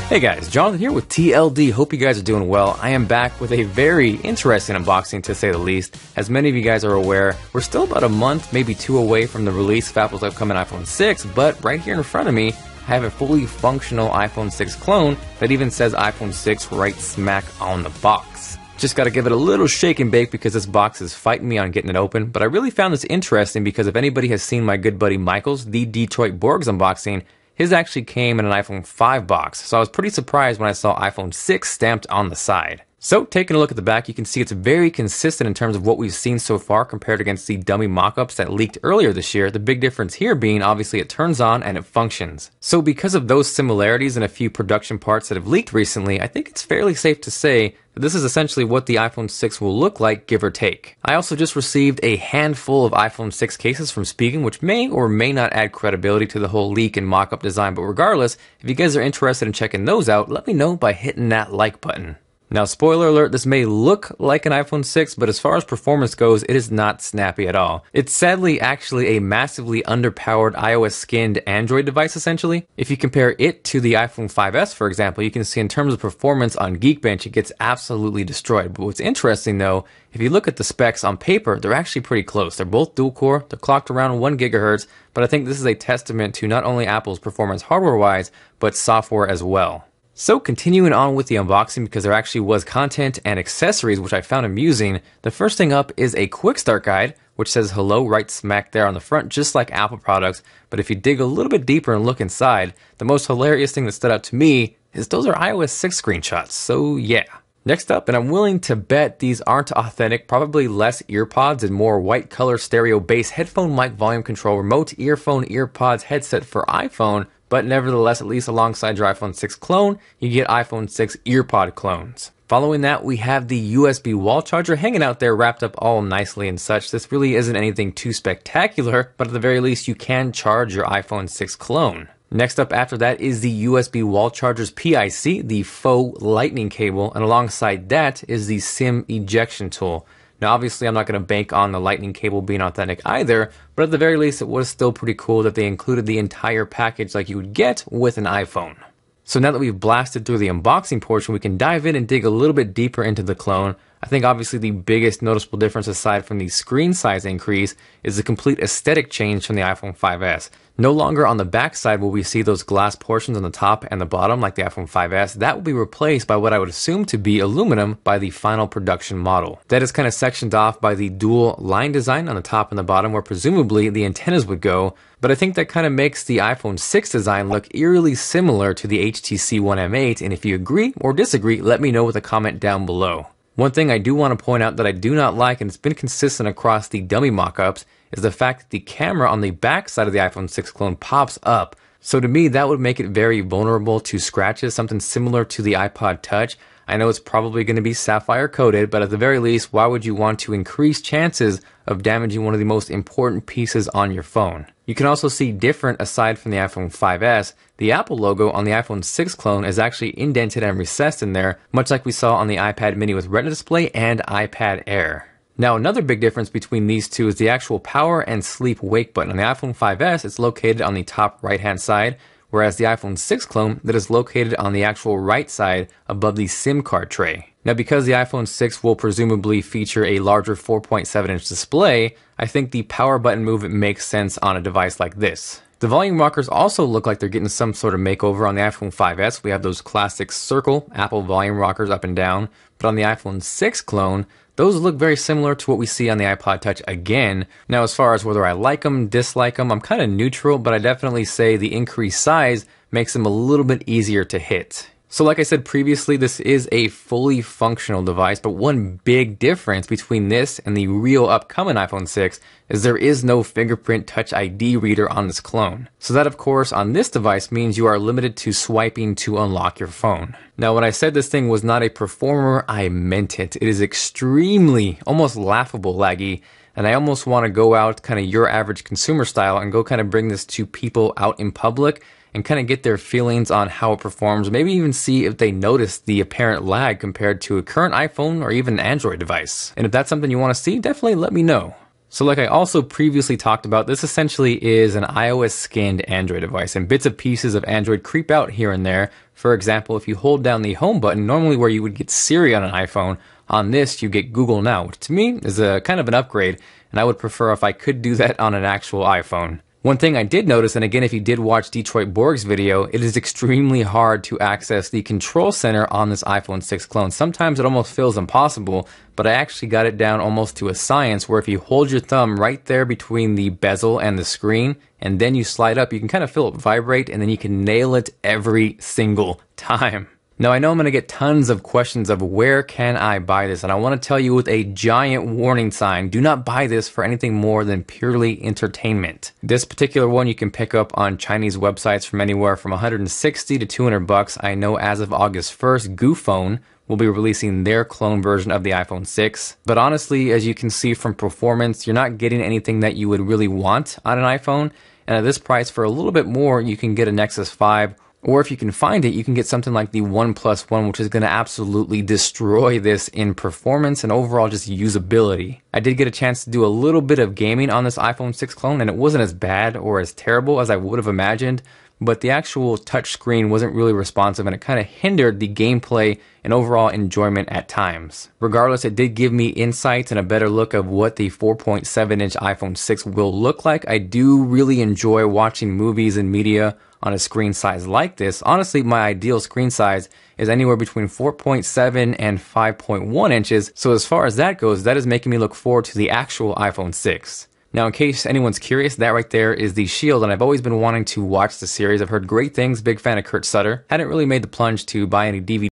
Hey guys, Jonathan here with TLD. Hope you guys are doing well. I am back with a very interesting unboxing to say the least. As many of you guys are aware, we're still about a month, maybe two away from the release of Apple's upcoming iPhone 6, but right here in front of me, I have a fully functional iPhone 6 clone that even says iPhone 6 right smack on the box. Just gotta give it a little shake and bake because this box is fighting me on getting it open, but I really found this interesting because if anybody has seen my good buddy Michael's, the Detroit Borg's unboxing, his actually came in an iPhone 5 box, so I was pretty surprised when I saw iPhone 6 stamped on the side. So, taking a look at the back, you can see it's very consistent in terms of what we've seen so far compared against the dummy mock-ups that leaked earlier this year, the big difference here being obviously it turns on and it functions. So because of those similarities and a few production parts that have leaked recently, I think it's fairly safe to say that this is essentially what the iPhone 6 will look like, give or take. I also just received a handful of iPhone 6 cases from Spigen, which may or may not add credibility to the whole leak and mock-up design, but regardless, if you guys are interested in checking those out, let me know by hitting that like button. Now, spoiler alert, this may look like an iPhone 6, but as far as performance goes, it is not snappy at all. It's sadly actually a massively underpowered iOS-skinned Android device, essentially. If you compare it to the iPhone 5S, for example, you can see in terms of performance on Geekbench, it gets absolutely destroyed. But what's interesting, though, if you look at the specs on paper, they're actually pretty close. They're both dual-core, they're clocked around 1 GHz, but I think this is a testament to not only Apple's performance hardware-wise, but software as well. So continuing on with the unboxing, because there actually was content and accessories which I found amusing, the first thing up is a quick start guide, which says hello right smack there on the front, just like Apple products. But if you dig a little bit deeper and look inside, the most hilarious thing that stood out to me is those are iOS 6 screenshots, so yeah. Next up, and I'm willing to bet these aren't authentic, probably less earpods and more white color stereo bass headphone mic volume control remote earphone earpods headset for iPhone, but nevertheless, at least alongside your iPhone 6 clone, you get iPhone 6 earpod clones. Following that, we have the USB wall charger hanging out there wrapped up all nicely and such. This really isn't anything too spectacular, but at the very least, you can charge your iPhone 6 clone. Next up after that is the USB wall charger's PIC, the faux lightning cable, and alongside that is the SIM ejection tool. Now obviously I'm not going to bank on the lightning cable being authentic either, but at the very least it was still pretty cool that they included the entire package like you would get with an iPhone. So now that we've blasted through the unboxing portion, we can dive in and dig a little bit deeper into the clone. I think obviously the biggest noticeable difference aside from the screen size increase is the complete aesthetic change from the iPhone 5S. No longer on the back side will we see those glass portions on the top and the bottom like the iPhone 5S. That will be replaced by what I would assume to be aluminum by the final production model. That is kind of sectioned off by the dual line design on the top and the bottom where presumably the antennas would go. But I think that kind of makes the iPhone 6 design look eerily similar to the HTC One M8, and if you agree or disagree, let me know with a comment down below. One thing I do want to point out that I do not like, and it's been consistent across the dummy mock-ups, is the fact that the camera on the back side of the iPhone 6 clone pops up. So to me, that would make it very vulnerable to scratches, something similar to the iPod Touch. I know it's probably going to be Sapphire coated, but at the very least, why would you want to increase chances of damaging one of the most important pieces on your phone? You can also see different aside from the iPhone 5S. The Apple logo on the iPhone 6 clone is actually indented and recessed in there, much like we saw on the iPad mini with Retina display and iPad Air. Now another big difference between these two is the actual power and sleep wake button. On the iPhone 5S, it's located on the top right hand side, whereas the iPhone 6 clone that is located on the actual right side above the SIM card tray. Now because the iPhone 6 will presumably feature a larger 4.7-inch display, I think the power button movement makes sense on a device like this. The volume rockers also look like they're getting some sort of makeover. On the iPhone 5S, we have those classic circle Apple volume rockers up and down, but on the iPhone 6 clone, those look very similar to what we see on the iPod Touch again. Now as far as whether I like them, dislike them, I'm kind of neutral, but I definitely say the increased size makes them a little bit easier to hit. So like I said previously, this is a fully functional device, but one big difference between this and the real upcoming iPhone 6 is there is no fingerprint Touch ID reader on this clone. So that of course on this device means you are limited to swiping to unlock your phone. Now when I said this thing was not a performer, I meant it. It is extremely, almost laughable laggy, and I almost want to go out kind of your average consumer style and go kind of bring this to people out in public and kind of get their feelings on how it performs, maybe even see if they notice the apparent lag compared to a current iPhone or even an Android device. And if that's something you want to see, definitely let me know. So like I also previously talked about, this essentially is an iOS skinned Android device, and bits and pieces of Android creep out here and there. For example, if you hold down the home button, normally where you would get Siri on an iPhone, on this you get Google Now, which to me is a kind of an upgrade, and I would prefer if I could do that on an actual iPhone. One thing I did notice, and again if you did watch Detroit Borg's video, it is extremely hard to access the control center on this iPhone 6 clone. Sometimes it almost feels impossible, but I actually got it down almost to a science where if you hold your thumb right there between the bezel and the screen, and then you slide up, you can kind of feel it vibrate, and then you can nail it every single time. Now I know I'm going to get tons of questions of where can I buy this, and I want to tell you with a giant warning sign, do not buy this for anything more than purely entertainment. This particular one you can pick up on Chinese websites from anywhere from 160 to 200 bucks. I know as of August 1st, Goophone will be releasing their clone version of the iPhone 6. But honestly, as you can see from performance, you're not getting anything that you would really want on an iPhone, and at this price for a little bit more, you can get a Nexus 5. Or if you can find it, you can get something like the OnePlus One, which is going to absolutely destroy this in performance and overall just usability. I did get a chance to do a little bit of gaming on this iPhone 6 clone, and it wasn't as bad or as terrible as I would have imagined, but the actual touch screen wasn't really responsive, and it kind of hindered the gameplay and overall enjoyment at times. Regardless, it did give me insights and a better look of what the 4.7-inch iPhone 6 will look like. I do really enjoy watching movies and media on a screen size like this. Honestly, my ideal screen size is anywhere between 4.7 and 5.1 inches. So as far as that goes, that is making me look forward to the actual iPhone 6. Now, in case anyone's curious, that right there is the Shield, and I've always been wanting to watch the series. I've heard great things, big fan of Kurt Sutter. Hadn't really made the plunge to buy any DVD